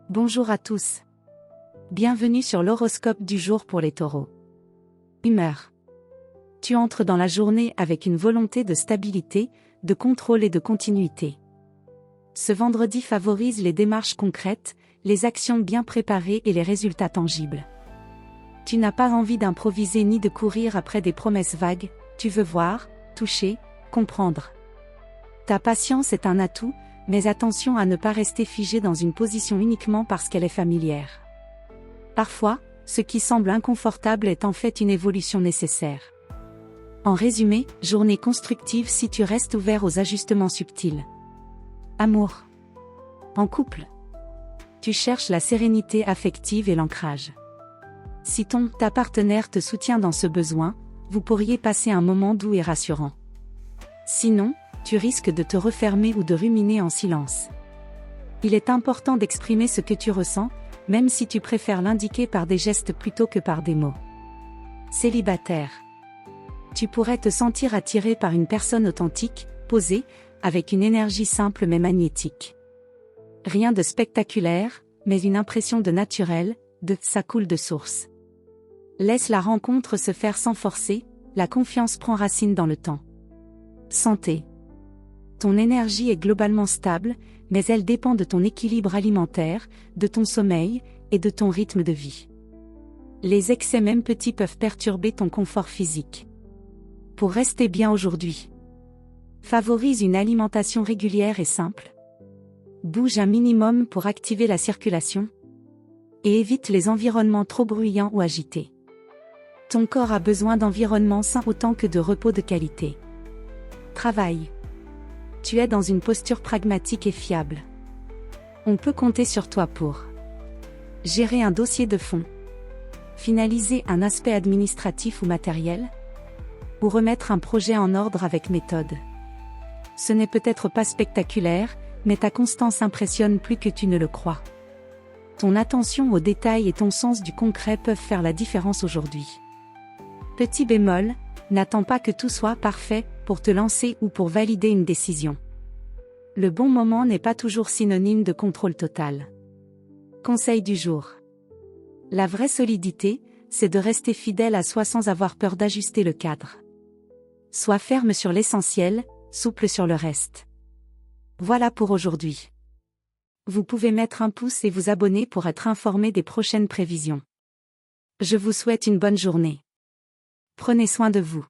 Bonjour à tous. Bienvenue sur l'horoscope du jour pour les taureaux. Humeur. Tu entres dans la journée avec une volonté de stabilité, de contrôle et de continuité. Ce vendredi favorise les démarches concrètes, les actions bien préparées et les résultats tangibles. Tu n'as pas envie d'improviser ni de courir après des promesses vagues, tu veux voir, toucher, comprendre. Ta patience est un atout, mais attention à ne pas rester figé dans une position uniquement parce qu'elle est familière. Parfois, ce qui semble inconfortable est en fait une évolution nécessaire. En résumé, journée constructive si tu restes ouvert aux ajustements subtils. Amour. En couple. Tu cherches la sérénité affective et l'ancrage. Si ta partenaire te soutient dans ce besoin, vous pourriez passer un moment doux et rassurant. Sinon, tu risques de te refermer ou de ruminer en silence. Il est important d'exprimer ce que tu ressens, même si tu préfères l'indiquer par des gestes plutôt que par des mots. Célibataire. Tu pourrais te sentir attiré par une personne authentique, posée, avec une énergie simple mais magnétique. Rien de spectaculaire, mais une impression de naturel, ça coule de source. Laisse la rencontre se faire sans forcer, la confiance prend racine dans le temps. Santé. Ton énergie est globalement stable, mais elle dépend de ton équilibre alimentaire, de ton sommeil, et de ton rythme de vie. Les excès même petits peuvent perturber ton confort physique. Pour rester bien aujourd'hui, favorise une alimentation régulière et simple. Bouge un minimum pour activer la circulation. Et évite les environnements trop bruyants ou agités. Ton corps a besoin d'environnements sains autant que de repos de qualité. Travail. Tu es dans une posture pragmatique et fiable. On peut compter sur toi pour gérer un dossier de fond, finaliser un aspect administratif ou matériel, ou remettre un projet en ordre avec méthode. Ce n'est peut-être pas spectaculaire, mais ta constance impressionne plus que tu ne le crois. Ton attention aux détails et ton sens du concret peuvent faire la différence aujourd'hui. Petit bémol, n'attends pas que tout soit parfait pour te lancer ou pour valider une décision. Le bon moment n'est pas toujours synonyme de contrôle total. Conseil du jour. La vraie solidité, c'est de rester fidèle à soi sans avoir peur d'ajuster le cadre. Sois ferme sur l'essentiel, souple sur le reste. Voilà pour aujourd'hui. Vous pouvez mettre un pouce et vous abonner pour être informé des prochaines prévisions. Je vous souhaite une bonne journée. Prenez soin de vous.